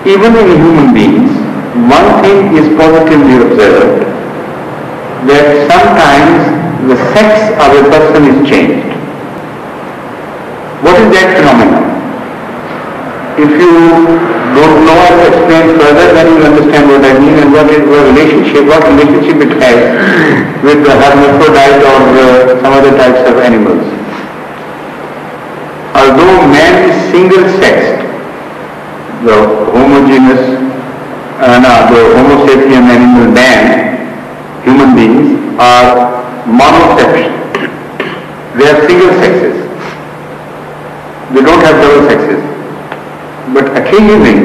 even in human beings, one thing is positively observed, that sometimes the sex of a person is changed. What is that phenomenon? If you don't know how to explain further, then you understand what I mean and what relationship it has with the hermaphrodite or some other types of animals. Although man is single-sexed, the Homo sapien animal man, human beings, are monosexual. They are single sexes. They don't have double sexes. But occasionally,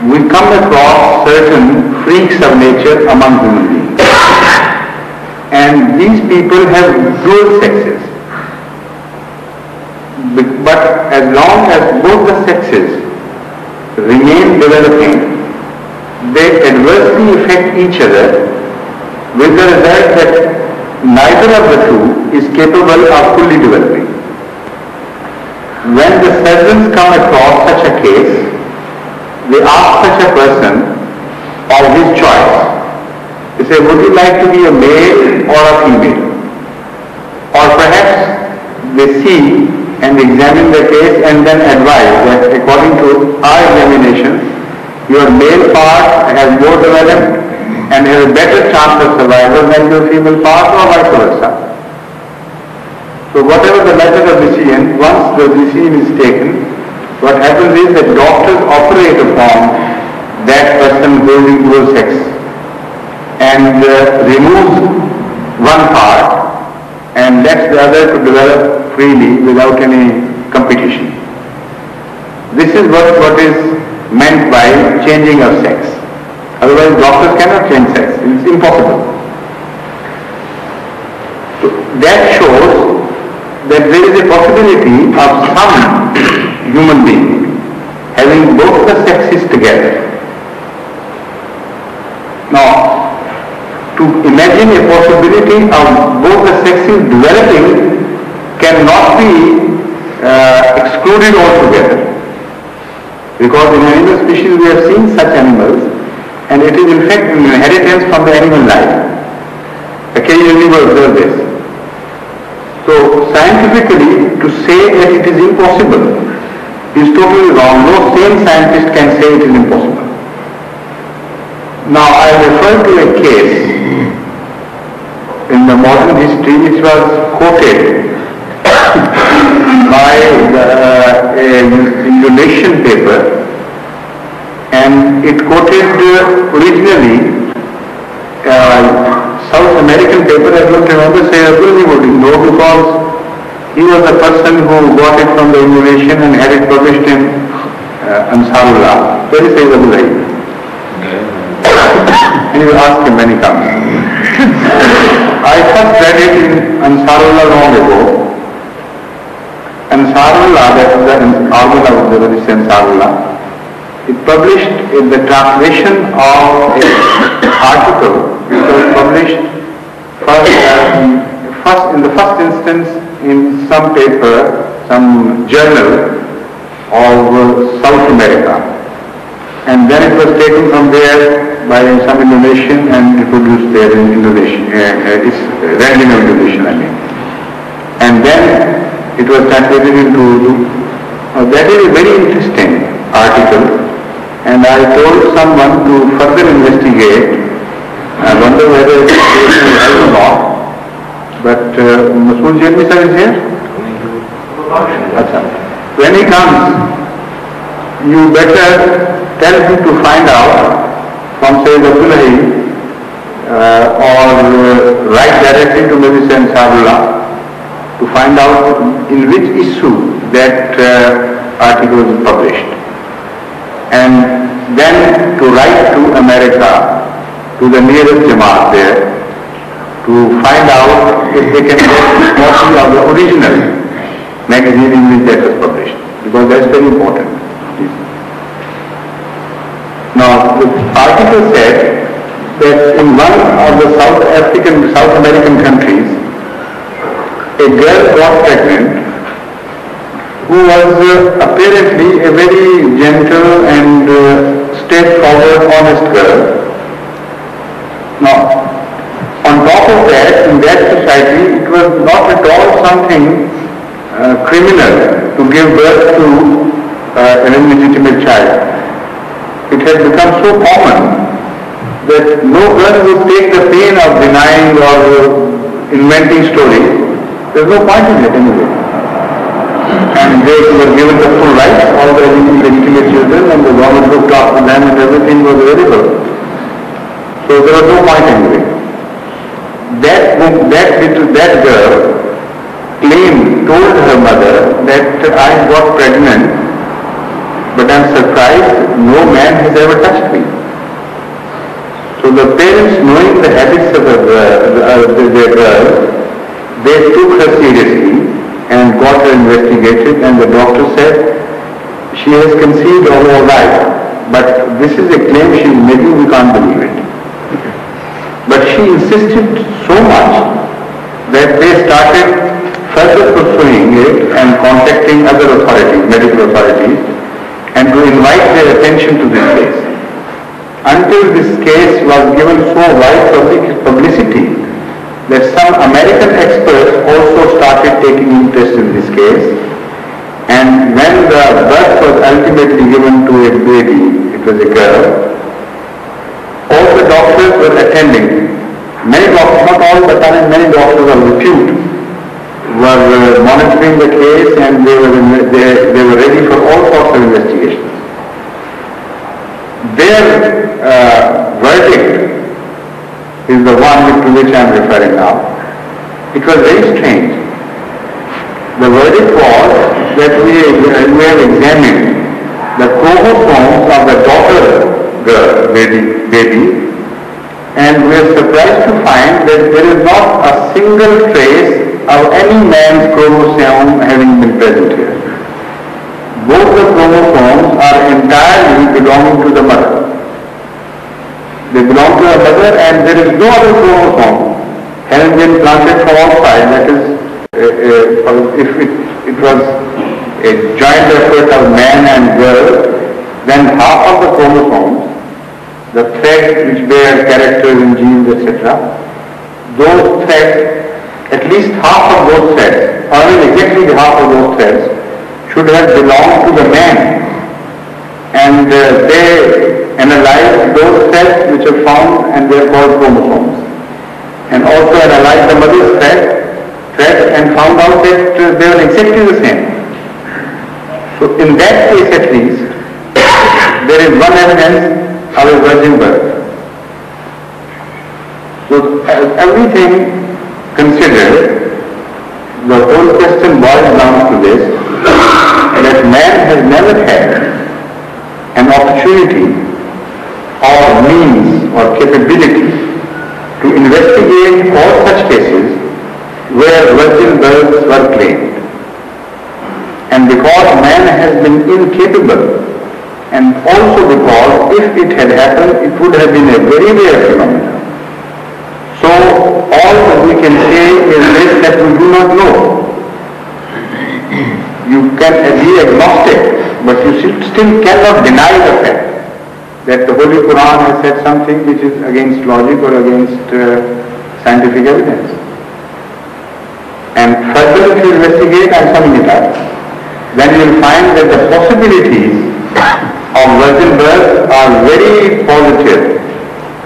we come across certain freaks of nature among human beings. And these people have dual sexes. But as long as both the sexes remain developing, they adversely affect each other, with the result that neither of the two is capable of fully developing. When the surgeons come across such a case, they ask such a person of his choice. They say, would you like to be a male or a female? Or perhaps they see and examine the case and then advise that according to our examination, your male part has more developed and has a better chance of survival than your female part, or vice versa. So whatever the method of decision, once the decision is taken, what happens is that doctors operate upon that person holding dual sex and removes one part and lets the other to develop freely without any competition. This is what is meant by changing of sex. Otherwise doctors cannot change sex. It's impossible. So that shows that there is a possibility of some human being having both the sexes together. Now, to imagine a possibility of both the sexes developing cannot be excluded altogether. Because in animal species we have seen such animals, and it is in fact an inheritance from the animal life. Occasionally we observe this. So scientifically, to say that it is impossible is totally wrong. No sane scientist can say it is impossible. Now I refer to a case in the modern history which was quoted by an Indonesian paper, and it quoted originally South American paper. I don't remember say no, because he was the person who got it from the Indonesian and had it published in Ansarullah. Very favorable idea. And you ask him when he comes. I first read it in Ansarullah long ago. Ansarullah, that is the Armula of the Ansarullah, it published in the translation of an article which was published in the first instance in some paper, some journal of South America, and then it was taken from there by some Indonesian and introduced there in Indonesian. It's read in Indonesian, I mean, and then it was translated into Urdu. That is a very interesting article, and I told someone to further investigate. I wonder whether it is right or not, but Masood Jami sir is here? When he comes, you better tell him to find out from Sayyid Abdullahi or write directly to maybe Sayyid Ansarullah to find out in which issue that article was published, and then to write to America, to the nearest Jamaat there, to find out if they can get a copy of the original magazine in which that was published, because that's very important. Now, the article said that in one of the South American countries, a girl got pregnant who was apparently a very gentle and straightforward, honest girl. Now, on top of that, in that society, it was not at all something criminal to give birth to an illegitimate child. It had become so common that no girl would take the pain of denying or inventing stories. There's no point in it anyway. And they were given the full rights, all the legitimate children, and the government looked after them and everything was available. So there was no point anyway. That girl told her mother that I got pregnant, but I'm surprised no man has ever touched me. So the parents, knowing the habits of their girl, they took her seriously and got her investigated, and the doctor said she has conceived all right, but this is a claim she is making, we can't believe it. But she insisted so much that they started further pursuing it and contacting other authorities, medical authorities, and to invite their attention to this case. Until this case was given so wide publicity that some American experts also started taking interest in this case, and when the birth was ultimately given to a baby, it was a girl, all the doctors were attending. Many doctors, not all, but many doctors of repute were monitoring the case, and they were ready for all sorts of investigations. Their verdict is the one to which I am referring now. It was very strange. The verdict was that we have examined the chromosomes of the daughter girl, baby, and we are surprised to find that there is not a single trace of any man's chromosome having been present here. Both the chromosomes are entirely belonging to the mother. They belong to the mother, and there is no other chromosome having been planted from outside. That is, if it was a joint effort of man and girl, then half of the chromosomes, the threads which bear characters and genes, etc., those threads, at least half of those threads, or exactly half of those threads, should have belonged to the man. And they analyzed those threads which are found, and they are called chromosomes. And also analyzed the mother's threads and found out that they are exactly the same. So in that case at least, there is one evidence of a virgin birth. So everything considered, the whole question boils down to this, that man has never had an opportunity or means or capability to investigate all such cases where virgin births were claimed. And because man has been incapable, and also because if it had happened, it would have been a very rare phenomenon. So all that we can say is this, that we do not know. You can be agnostic, but you still cannot deny the fact that the Holy Quran has said something which is against logic or against scientific evidence. And further if you investigate, I'm summing it up, then you will find that the possibilities of virgin birth are very positive,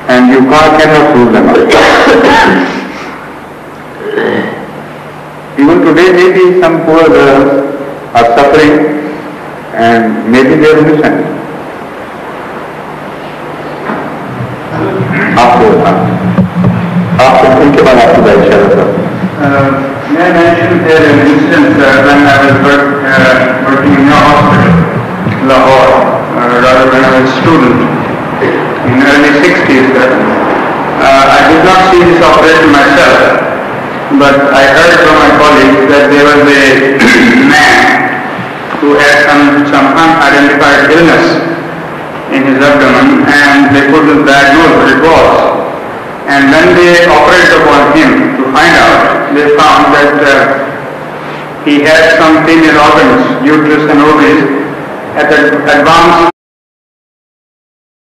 and you cannot rule them out. Even today, maybe some poor girls are suffering, and maybe they are innocent. May I mention there an instance when I was working in a hospital, Lahore, rather when I was a student in early 60s. I did not see this operation myself, but I heard from my colleagues that there was a man who had some unidentified illness in his abdomen, and they couldn't diagnose what it was. And when they operated upon him to find out, they found that he had some female organs, uterus and ovaries, at the advanced